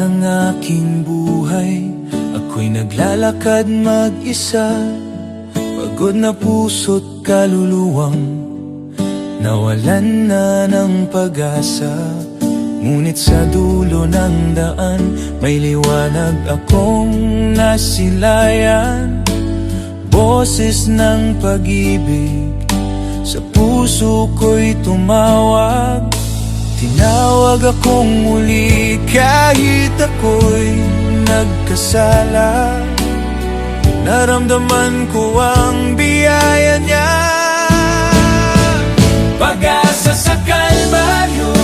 ng aking buhay, ako'y naglalakad mag-isa. Pagod na puso't kaluluwang nawalan na ng pag-asa. Ngunit sa dulo ng daan may liwanag akong nasilayan. Boses ng pag-ibig sa puso ko'y tumawag. Tinawag akong muli kahit ako'y nagkasala. Naramdaman ko ang biyaya niya. Pag-asa sa Kalbaryo,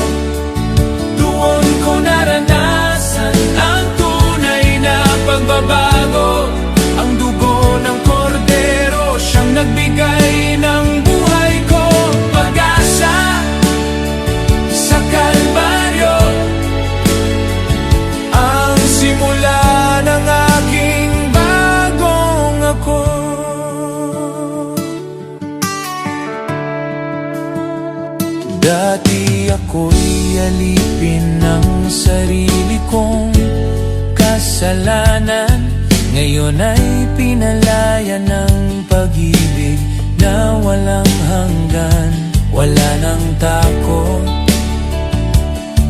doon ko naranasan ang tunay na pagbabago. Ang dugo ng kordero, siyang nagbigay ng buhay ko. Pag-asa sa Kalbaryo, ang simula ng aking bagong ako. Dati ako'y alipin ng sarili kong kasalanan. Ngayon ay pinalaya ng pag-ibig na walang hanggan. Wala nang takot,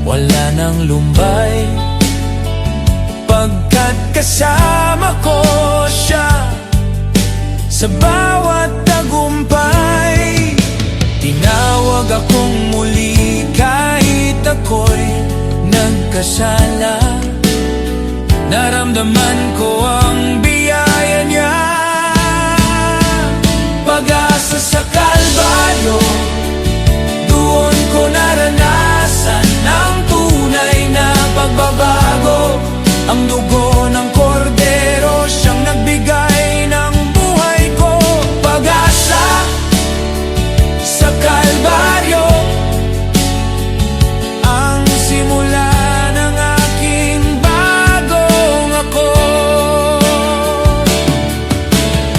wala nang lumbay, pagkat kasama ko siya sa bawat tagumpay. Tinawag akong muli kahit ako'y nagkasala. Naramdaman ko ang biyaya niya. Pag-asa sa Kalbaryo, doon ko naranasan ang tunay na pagbabago. Ang dugo ng kordero, siyang nagbigay ng buhay ko. Pag-asa sa Kalbaryo, ang simula ng aking bagong ako.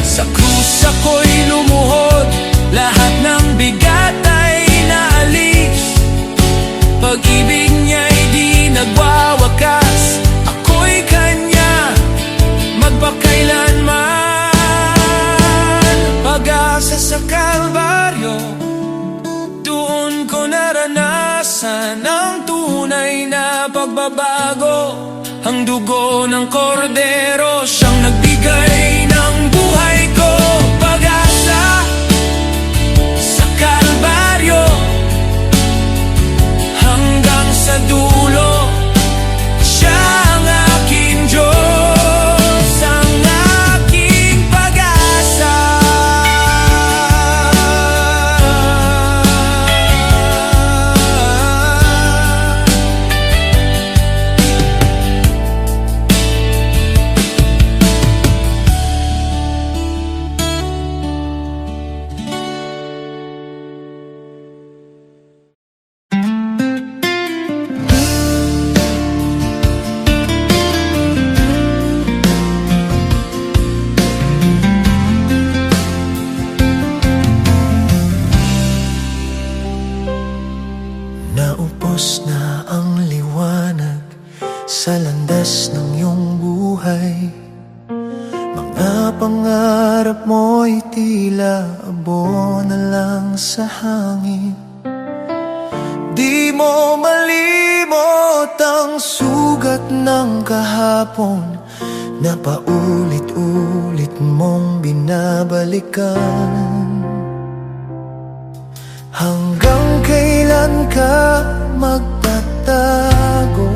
Sa krus ako'y lumuhod, lahat ng bigat ay naalis. Pag-ibig niya'y di nagwawakas, ako'y kanya magpakailanman. Pag-asa sa Kalbaryo, doon ko naranasan ang tunay na pagbabago. Ang dugo ng kordero, siyang nagbigay ng buhay ko. Pag-asa sa Kalbaryo, hanggang sa dulo, siya ang aking Diyos, ang aking pag-asa. Naupos na ang liwanag sa landas ng iyong buhay. Mga pangarap mo'y tila abo na lang sa hangin. Di mo malimot ang sugat ng kahapon na paulit-ulit mong binabalikan. Hanggang kailan ka magtatago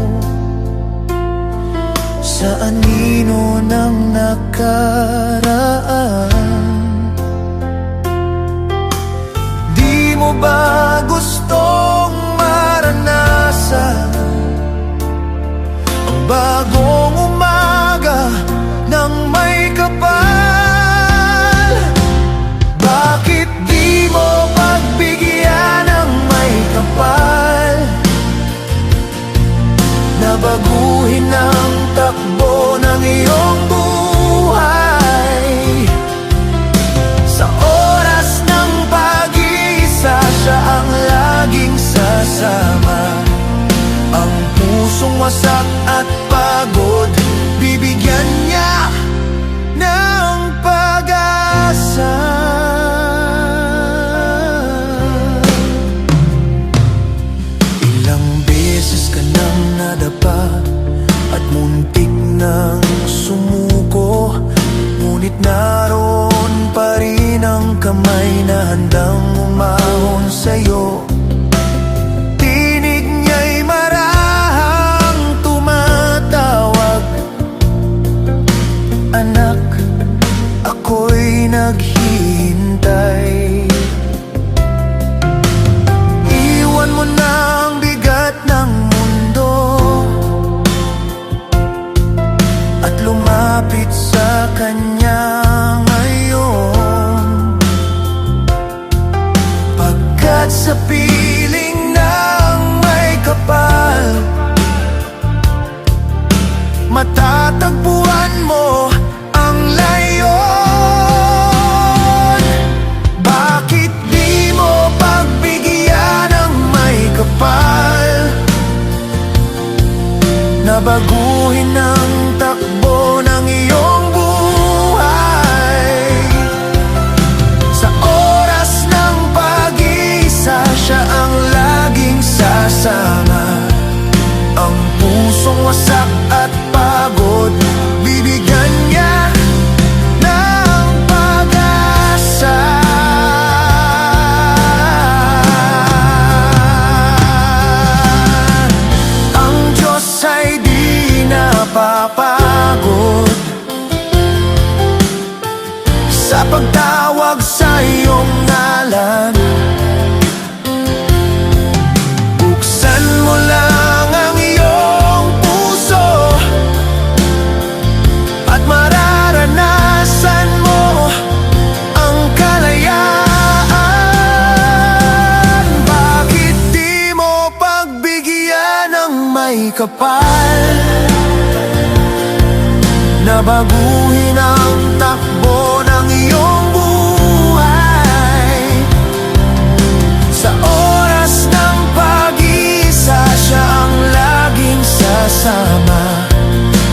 sa anino ng nakaraan? Di mo ba gustong maranasan ang bagong umaga ng may kapal? Bakit di mo pagbigyan ng may kapal na baguhin ang takbo ng iyong buhay? Sa oras ng pag-iisa, siya ang laging sasama, ang pusong wasak wasak at pagod, bibigyan niya ng pag-asa. Ilang beses ka nang nadapa at muntik nang sumuko, ngunit naroon pa rin ang kamay na handang umahon sa'yo. Tinig niya'y marahang tumatawag, anak, ako'y naghihintay. Iwan mo na ang bigat ng mundo at lumapit sa Kanya ngayon, pagkat sa piling ng may kapal, matatagpuan mo ang layon. Bakit di mo pagbigyan ng may kapal na baguhin ang takbo ng iyong buhay? Sa oras ng pag-iisa, siya ang laging sasama. Ang pusong wasak at pagod, bibigyan niya ng pag-asa. Ang Diyos ay di napapagod sa pagtawag sa iyong ngalan. Buksan mo lang ang iyong puso at mararanasan mo ang kalayaan. Bakit di mo pagbigyan ng may kapal na baguhin ang takbo ng iyong buhay? Sa oras ng pag-iisa, siya ang laging sasama,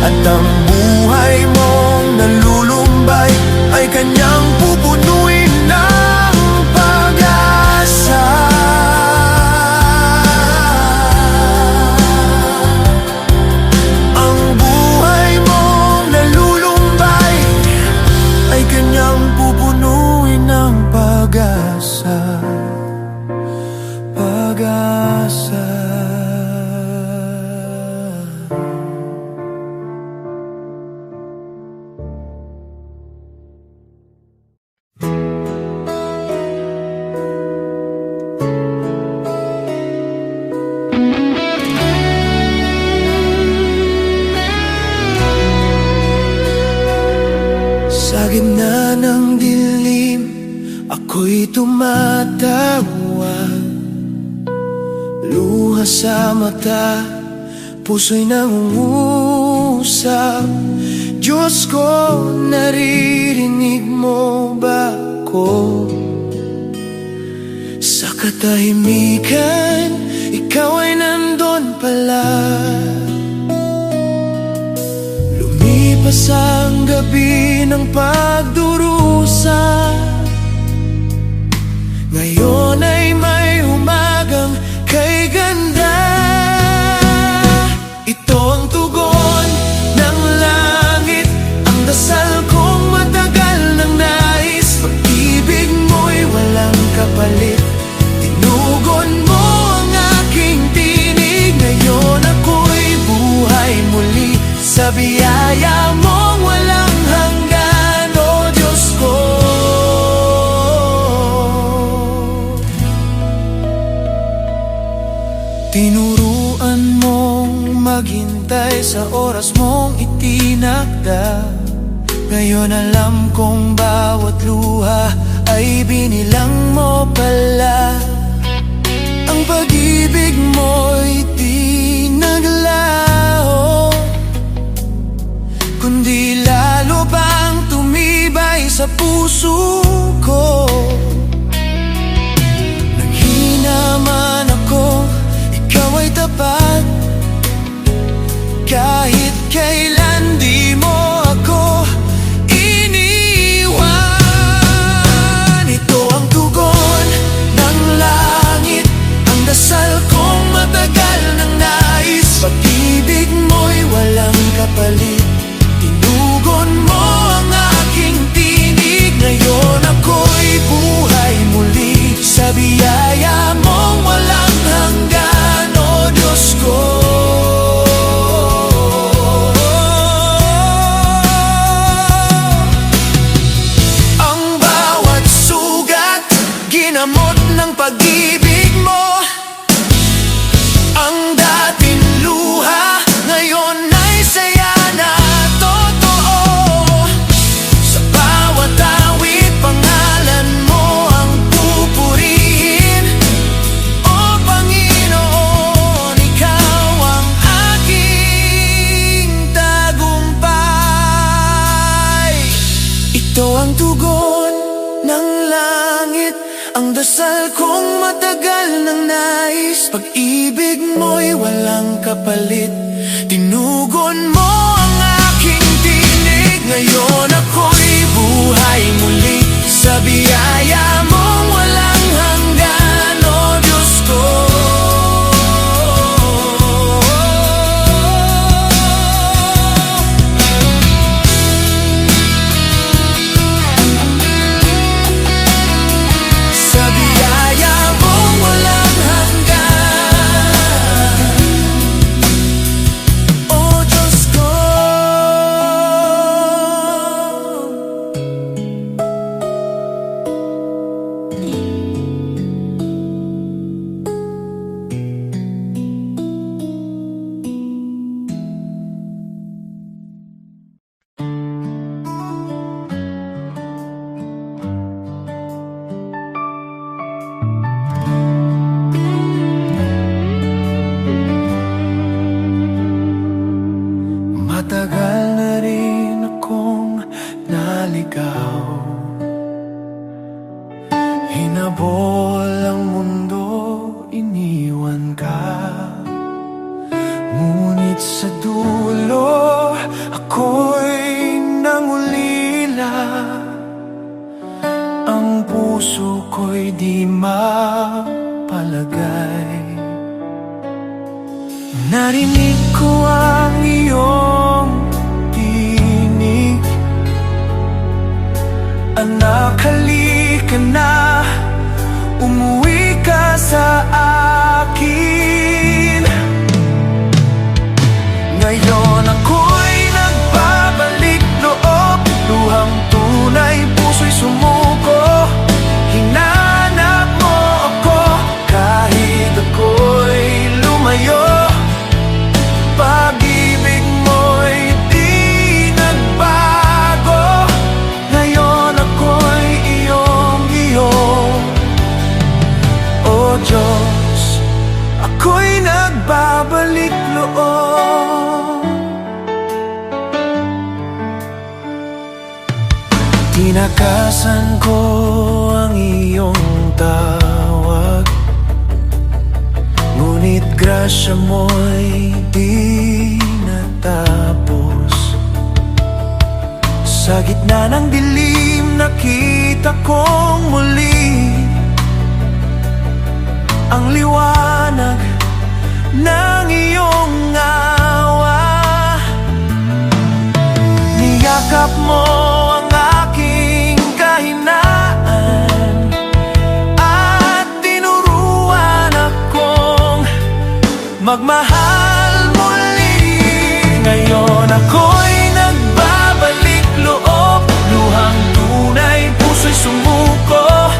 at ang buhay mong nalulumbay ay Kanyang pupunuin ng pag-asa. Ang buhay mong nalulumbay ay Kanyang pupunuin ng pag-asa. Pag-asa. Sa gitna ng dilim, ako'y tumatawag. Luha sa mata, puso'y nangungusap. Diyos ko, naririnig mo ba ko? Sa katahimikan, ikaw ay nandun pala. Lumipas ang gabi ng pagdurusa, ngayon ay may umagang kay ganda. Ito ang tugon ng langit, ang dasal kong matagal nang nais. Pag-ibig mo'y walang kapalit, tinugon mo ang aking tinig. Ngayon ako'y buhay muli sa biyaya mong walang hanggan, o Diyos ko. Tinuruan mong maghintay sa oras mong itinakda. Ngayon alam kong bawat luha ay binilang mo pala. Ang pag-ibig mo'y di naglaho, kundi lalo pang tumibay sa puso ko. Nanghina man ako, ikaw ay tapat. Kahit kailan di mo ako iniwan. Ito ang tugon ng langit, ang dasal kong matagal nang nais. Pag-ibig mo'y walang kapalit, tinugon mo ang aking tinig. Ngayon ako'y buhay muli sa biyaya mong walang hanggan, o Diyos ko. Ang bawat sugat, ginamot ng pag-ibig mo. Ang dating luha, ngayon ay saya na totoo. Sa bawat awit, pangalan mo ang pupurihin. O Panginoon, ikaw ang aking tagumpay. Ito ang tugon ng langit, ang dasal kong matagal nang nais. Pag-ibig mo'y walang kapalit, tinugon mo ang aking tinig. Ngayon ako'y buhay muli sa biyaya mong walang hanggan, o Diyos ko. Sa biyaya mong walang hanggan, o Diyos ko. Matagal na rin akong naligaw, hinabol ang mundo, iniwan ka. Ngunit sa dulo, ako'y nangulila. Ang puso ko'y di mapalagay. Narinig ko ang iyong tinig, anak, halika na, umuwi ka sa akin. Ngayon ako'y nagbabalik loob, luhang tunay, puso'y sumuko. Hinanap mo ako kahit ako'y lumayo. Pag-ibig mo'y di nagbago, ngayon ako'y iyong-iyo. O Diyos, ako'y nagbabalik loob. Tinakasan ko ang iyong tawag, ngunit grasya mo'y di natapos. Sa gitna ng dilim, nakita kong muli ang liwanag ng iyong awa. Niyakap mo ang aking kahinaan at tinuruan akong magmahal muli. Ngayon ako'y nagbabalik loob, luhang tunay, puso'y sumuko.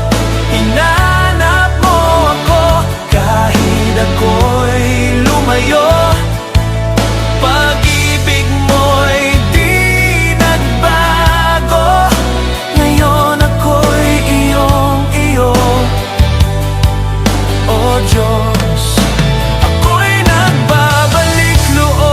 Hinanap mo ako kahit ako'y lumayo. Pag-ibig mo'y di nagbago, ngayon ako'y iyong-iyo. O Diyos, ako'y nagbabalik loob.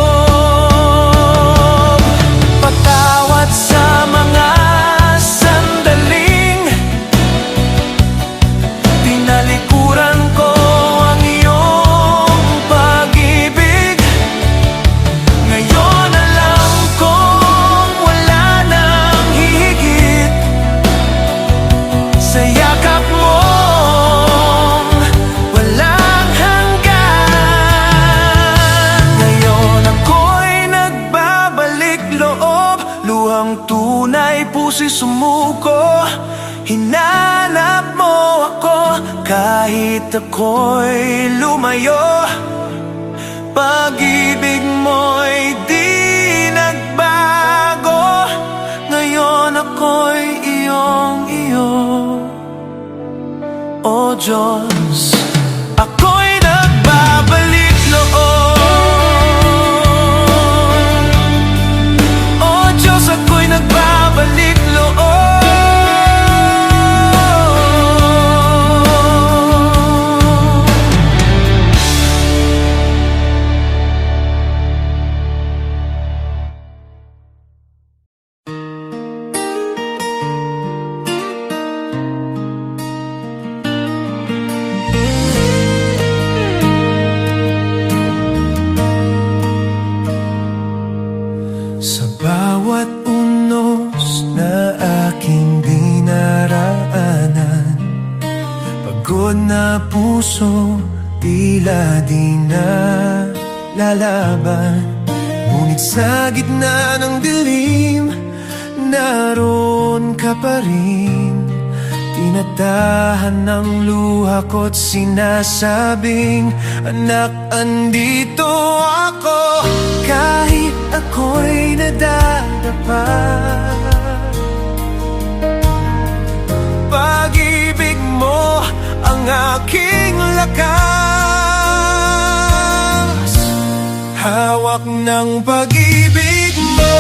puso'y sumuko. Hinanap mo ako kahit ako'y lumayo. Pag-ibig mo'y di nagbago. Ngayon ako'y iyong-iyo. O Diyos, ako'y nagbabalik loob. O Diyos, ako'y nagbabalik loob. Sa bawat unos na aking dinaraanan, pagod na puso tila di na lalaban. Ngunit sa gitna ng dilim, naroon ka pa rin. Tinatahan ng luha ko't sinasabing, anak, andito ako. Kahit ako'y nadadapa, pag-ibig mo ang aking lakas. Hawak ng pag-ibig mo,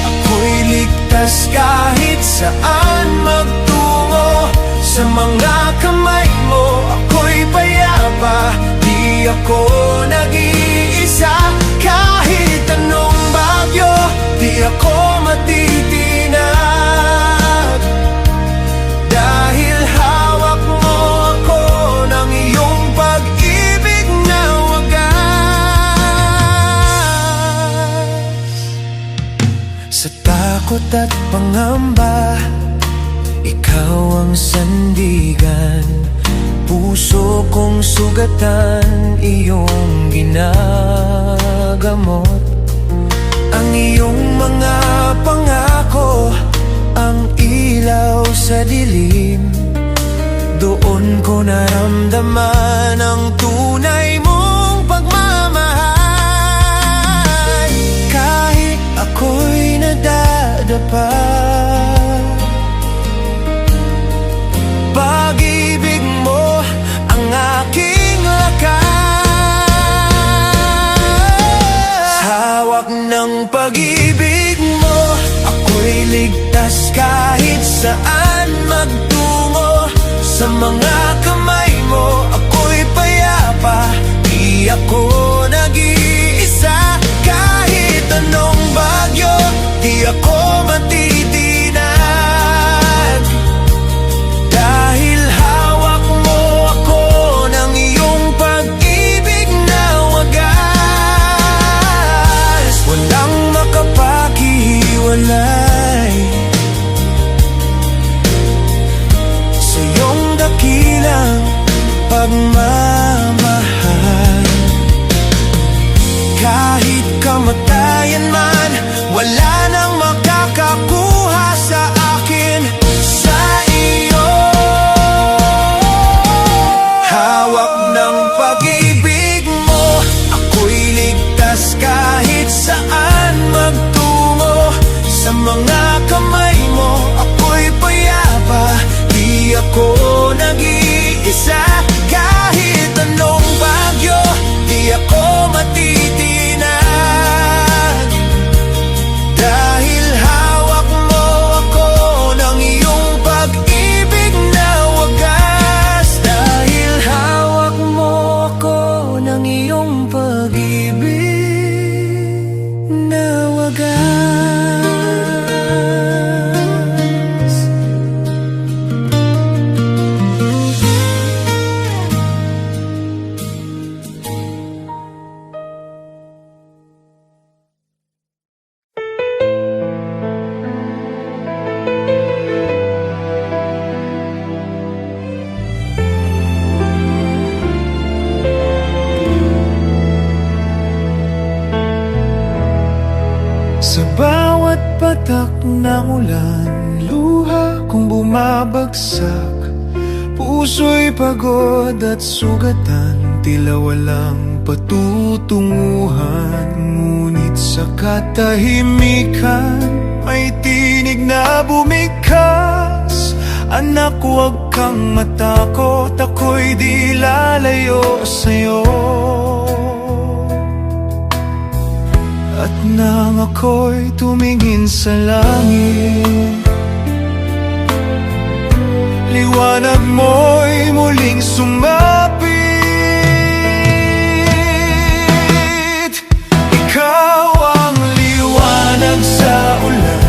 ako'y ligtas kahit saan magtungo. Sa mga kamay mo, ako'y payapa. Di ako nag-iisa. Kahit anong bagyo, di ako matitinag. Dahil hawak mo ako ng iyong pag-ibig na wagas. Sa takot at pangamba, ikaw ang sandigan. Puso kong sugatan, iyong ginagamot. Ang iyong mga pangako, ang ilaw sa dilim. Doon ko naramdaman ang tunay mong pagmamahal. Kahit ako'y nadadapa, pag-ibig mo ang aking lakas. Hawak ng pag-ibig mo, ako'y ligtas kahit saan magtungo. Sa mga kamay mo, ako'y payapa. Di ako nag-iisa. Kahit anong bagyo, di ako matitinag. Dahil hawak mo ako ng iyong pag-ibig na wagas. Walang makapakihiwalay sa iyong dakilang pagmamahal. Kahit kamatayan man, wala nang makakakuha sa akin, sa iyo. Hawak ng pag-ibig mo, ako'y ligtas kahit saan magtungo. Sa mga kamay mo, ako'y payapa. Di ako nag-iisa. Kahit anong bagyo, di ako matitinag. Dahil hawak mo ako ng iyong pag-ibig na wagas. Dahil hawak mo ako ng iyong pag-ibig na wagas. Sa bawat patak ng ulan, luha kong bumabagsak. Puso'y pagod at sugatan, tila walang patutunguhan. Ngunit sa katahimikan, may tinig na bumigkas. Anak, huwag kang matakot, ako'y di lalayo sa'yo. At nang ako'y tumingin sa langit, liwanag mo'y muling sumapit. Ikaw ang liwanag sa ulan,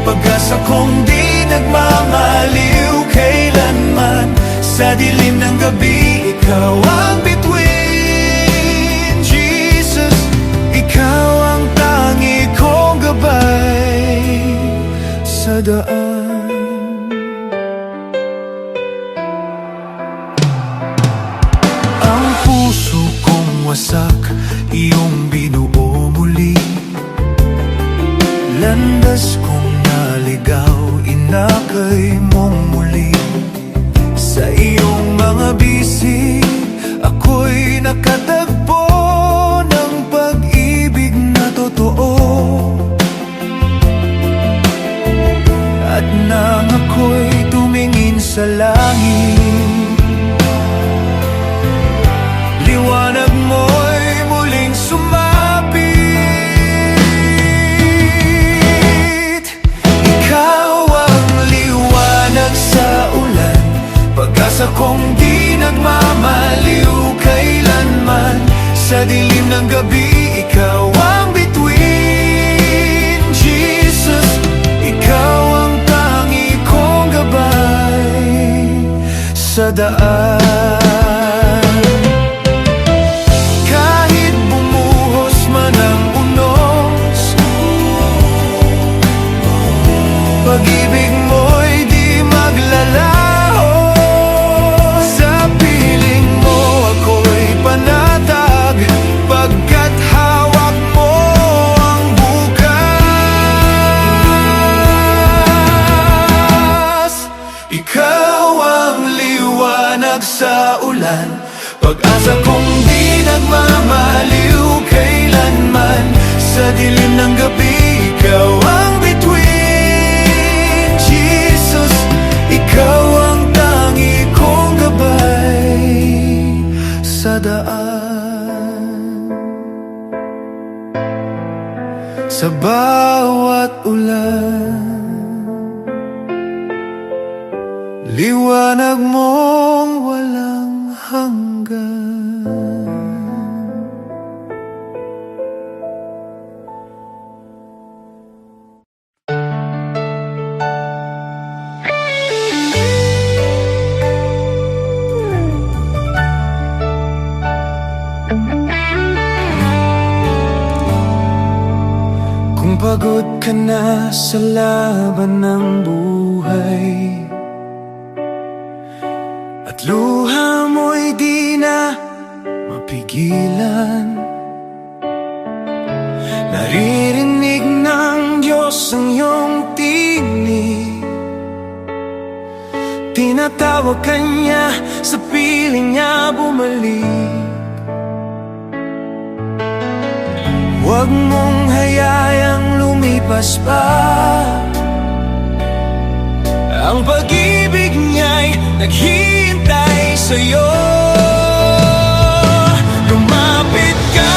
pag-asa kong di nagmamaliw kailanman. Sa dilim ng gabi, ikaw ang bituin. Jesus, ikaw ang tangi kong gabay sa daan. Ang puso kong wasak, iyong binuo muli. Landas kong naligaw, inakay mong muli. Sa iyong mga bisig, ako'y nakatagpo ng pag-ibig na totoo. At nang ako'y tumingin sa langit, liwanag mo'y muling sumapit. Ikaw ang liwanag sa ulan, pag-asa kong di nagmamaliw kailanman. Sa dilim ng gabi, ikaw ang bituin. Jesus, ikaw ang tangi kong gabay sa daan. Kahit bumuhos man ang unos, pag-ibig mo'y di maglalaho. Sa piling mo ako'y panatag, pagkat hawak mo ang bukas. Ikaw ang liwanag sa ulan, pag-asa kong di nagmamaliw kailanman. Sa dilim ng gabi, ikaw ang bituin. Jesus, ikaw ang tangi kong gabay sa daan. Sa bawat ulan, liwanag mong walang hanggan. Kung pagod ka na sa laban ng buhay, at luha mo'y di na mapigilan, naririnig ng Diyos ang iyong tinig. Tinatawag ka niya, sa piling niya bumalik. Huwag mong hayayang lumipas pa, ang pag-ibig niya'y naghihintay sa'yo. Lumapit ka,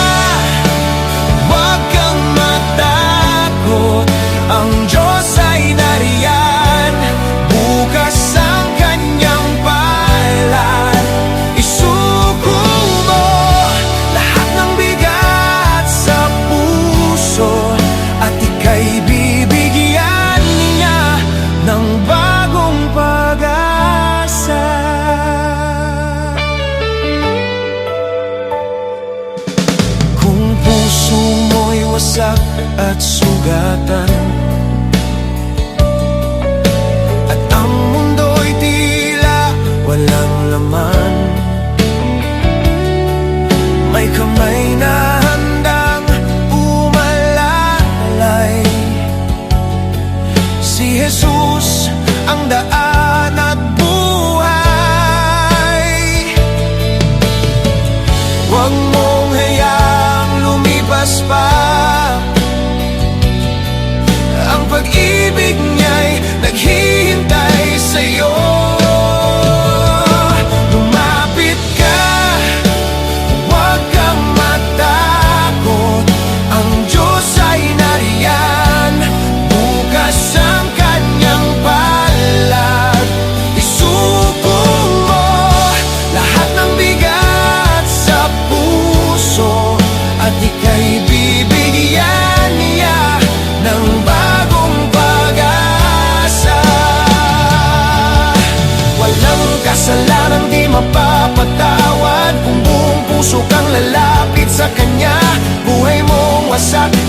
huwag kang matakot, ang Diyos ay nariyan. Bukas ang kanyang palad, isuko mo lahat ng bigat sa puso, at ika'y bibigyan niya ng bagong pag-asa. Kung puso mo'y wasak at sugatan, at ang mundo'y tila walang laman, may kamay na handang umalalay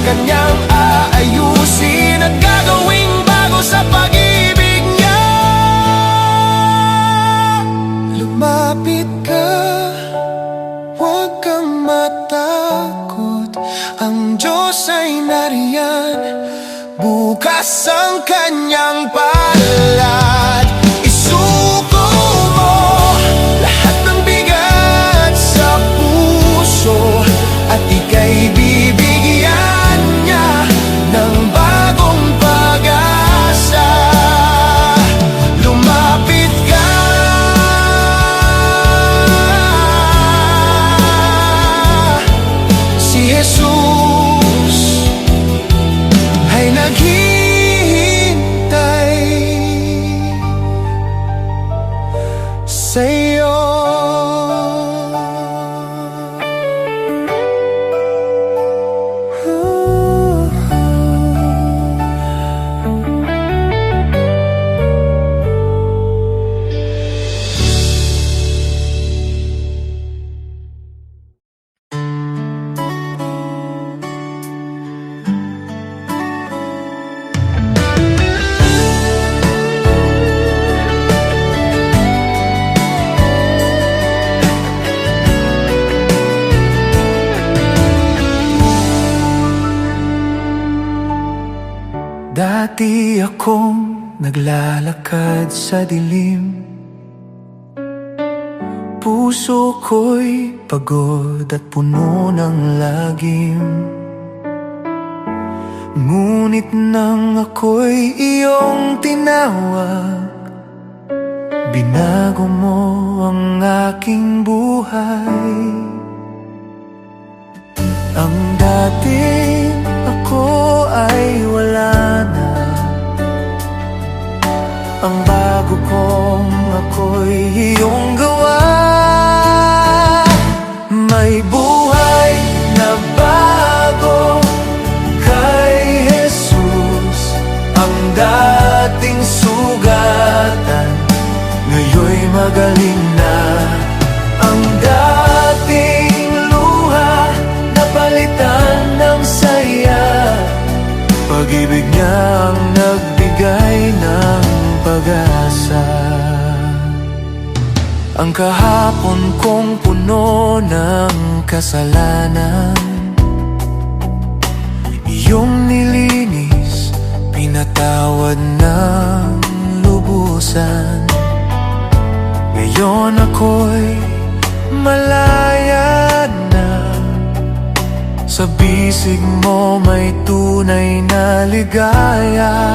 kanyang aayusin at gagawing bago sa pag-ibig niya. Lumapit ka, huwag kang matakot, ang Diyos ay nariyan, bukas ang kanyang palad. Isuko mo lahat ng bigat sa puso at ika'y bibigyan niya ng bagong pag-asa. Lumapit ka, si Jesus ay naghihintay sa'yo. Dati akong naglalakad sa dilim, puso ko'y pagod at puno ng lagim. Ngunit nang ako'y iyong tinawag, binago mo ang aking buhay. Ang dating ako ay wala na, ang bago kong ako'y iyong gawa. May buhay na bago kay Jesus, ang dating sugatan ngayon'y magaling na. Ang dating luha napalitan ng saya, pag-ibig niya ang nagbigay ng pag-asa. Ang kahapon kong puno ng kasalanan, iyong nilinis, pinatawad ng lubusan. Ngayon ako'y malaya na, sa bisig mo may tunay na ligaya.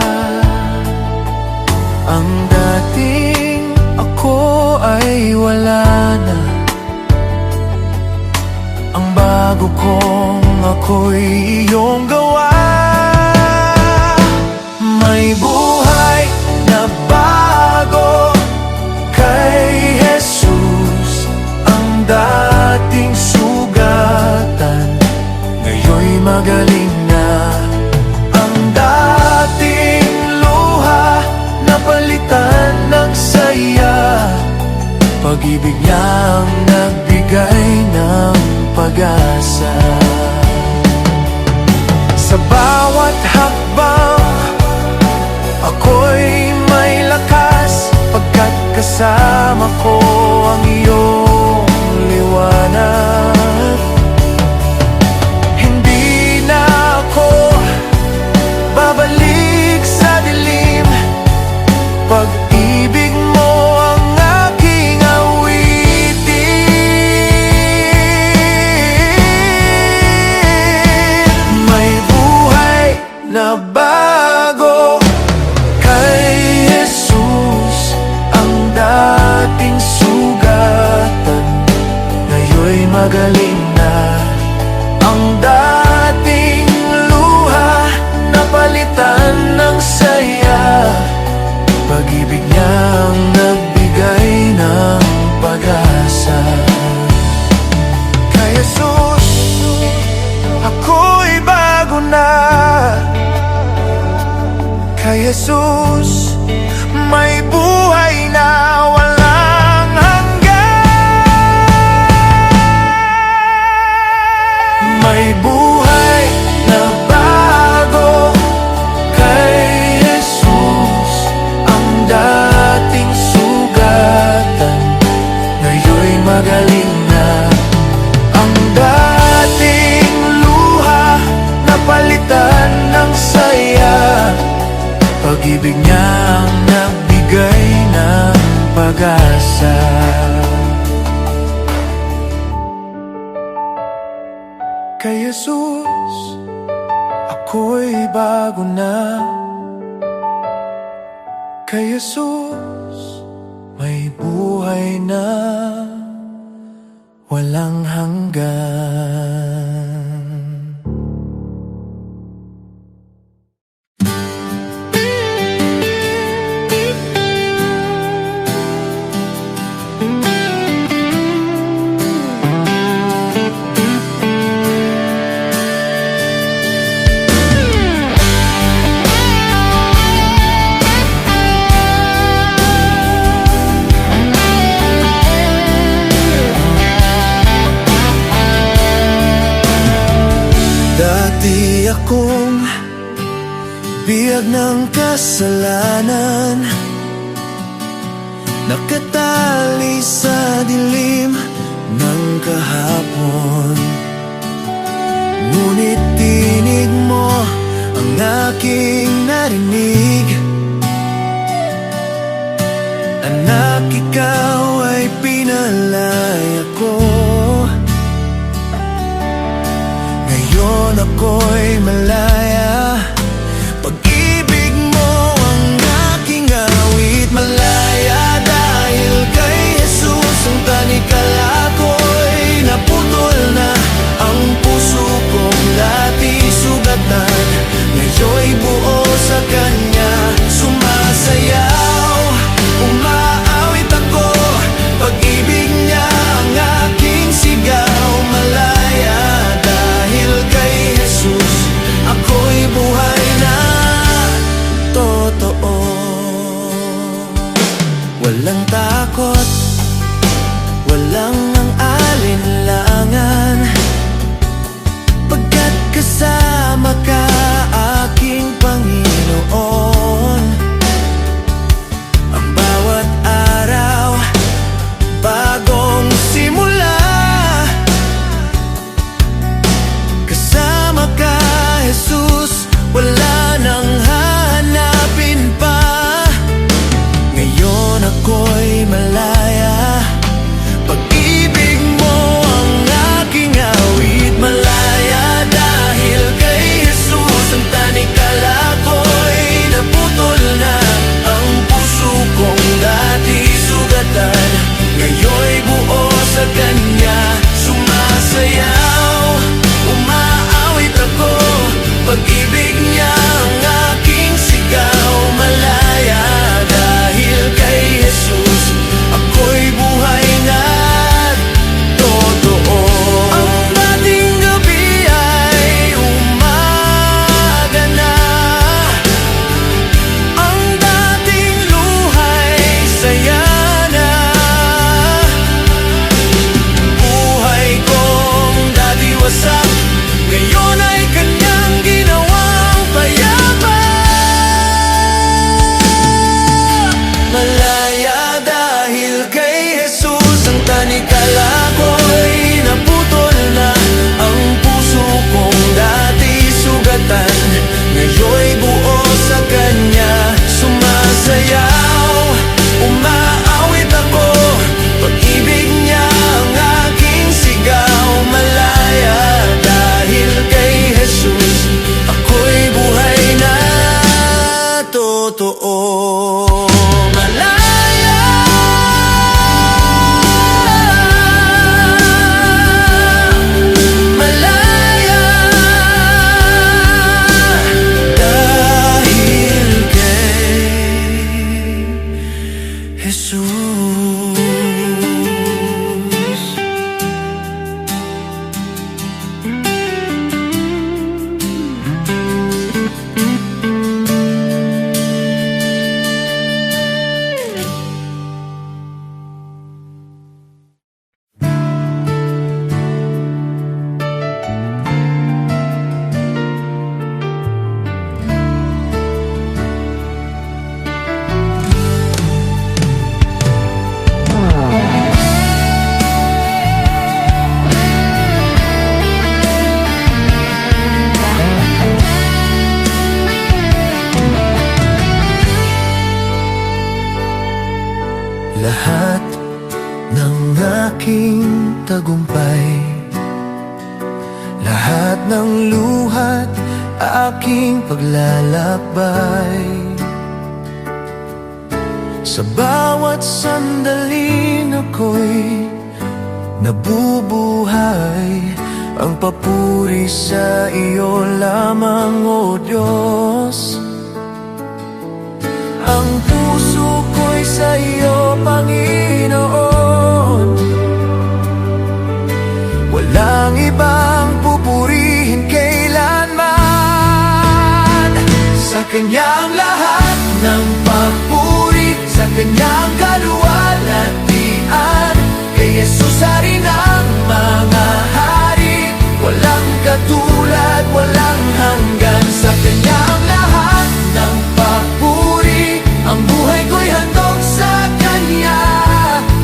Ang dating ako ay wala na, ang bago kong ako'y iyong gawa. May buhay na bago kay Jesus, ang dating sugatan ngayon'y magaling na. Ang dating luha napalitan ng saya, pag-ibig niya ang nagbigay ng pag-asa. Sa bawat hakbang ako'y may lakas, pagkat kasama ko ang iyong liwanag. Hindi na ako babalik sa dilim, pag-ibig mo ang aking awitin. May buhay na bago kay Jesus, ang dating sugatan ngayon'y magaling na. Ang dating luha napalitan ng saya, pag-ibig niya ang nagbigay ng pag-asa. Kay Jesus ako'y bago na, kay Jesus may buhay na walang hanggan. May buhay na bago Pag-ibig niya ang nagbigay ng pag-asa. Kay Jesus, ako'y bago na. Kay Jesus, may buhay na walang hanggan. Dati akong biyag ng kasalanan, nakatali sa dilim ng kahapon. Ngunit tinig mo ang aking narinig. Anak, ikaw ay pinalaya ko. Ngayon ako'y malaya. Pag-ibig mo ang aking awit. Malaya dahil kay Jesus. Ang tanikala ko'y naputol na. Ang puso kong dati sugatan, ngayon'y buo sa Kanya. Sumasayaw, umaawit ako. Pag-ibig niya ang aking sigaw. Malaya dahil kay Jesus, ako'y lahat ng aking tagumpay, lahat ng luhat aking paglalakbay. Sa bawat sandaling ako'y nabubuhay, ang papuri sa iyo lamang, O Diyos. Ang puso ko'y sa iyo, Panginoon. Walang ibang pupurihin kailanman. Sa kanyang lahat ng papuri, sa kanyang kaluwalhatian, kay Jesus hari ng mga hari, walang katulad, walang hanggan. Sa kanyang lahat ng papuri, ang buhay ko'y handog sa kanya.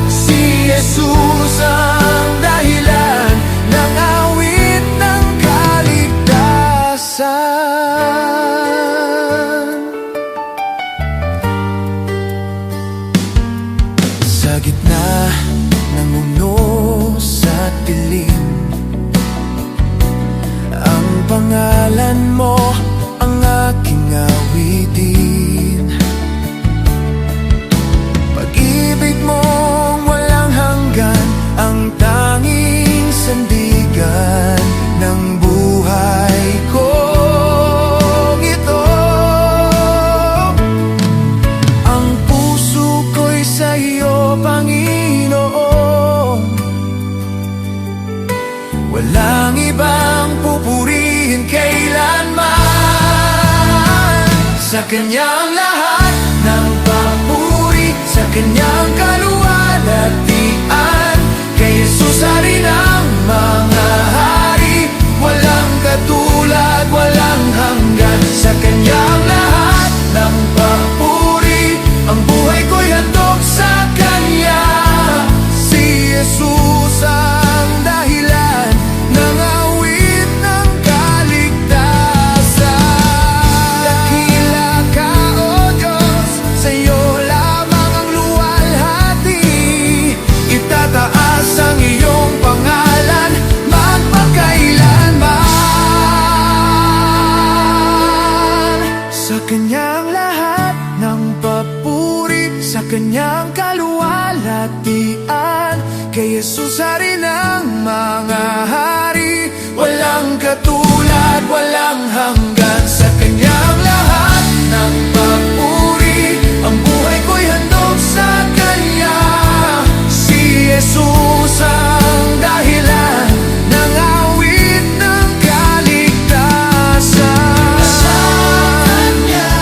Si Jesus ang dahilan ng awit ng kaligtasan. Sa gitna ng unos at dilim, ang pangalan mo ang aking awitin. Pag-ibig mong walang hanggan, ang tanging sandigan ng buhay kong ito. Ang puso ko'y sa iyo, Panginoon. Walang ibang pupurihin kailanman. Sa kanyang lahat ng papuri, sa kanyang kaluwalhatian, kay Jesus hari ng mga hari, walang katulad, walang hanggan. Sa kanyang lahat ng papuri, ang buhay ko'y handog sa kanya. Si Jesus ang dahilan ng awit ng kaligtasan. Dakila ka, O Diyos, sa iyo lamang ang luwalhati. Itataas ang iyong pangalan magpakailanman. Sa kanyang lahat ng papuri, sa kanyang kaluwalhatian, kay Jesus hari ng mga hari, walang katulad, walang hanggan. Sa kanyang lahat ng papuri, ang buhay ko'y handog sa kanya. Si Jesus ang dahilan ng awit ng kaligtasan. Sa kanya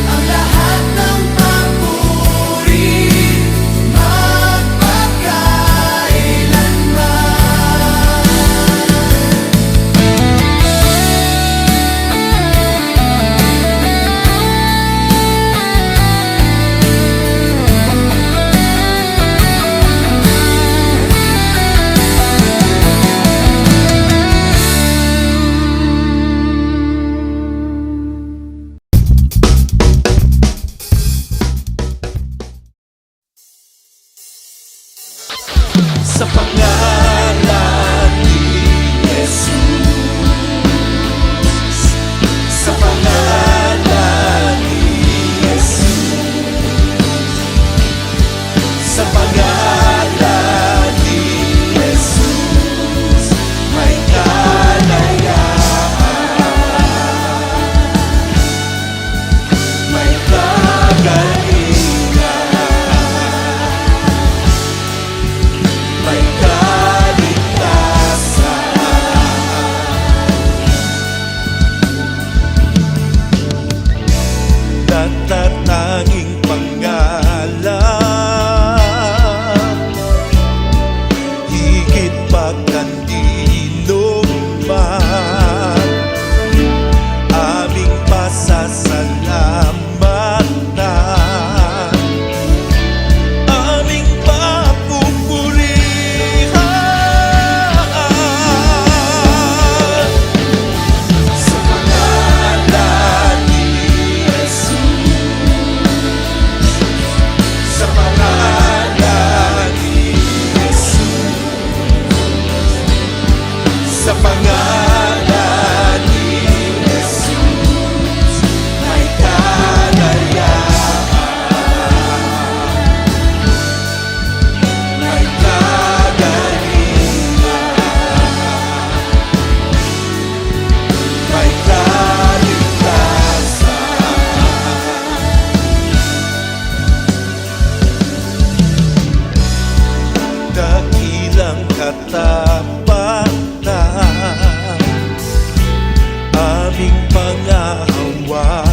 ang lahat ng papuri magpakailanman. diwa.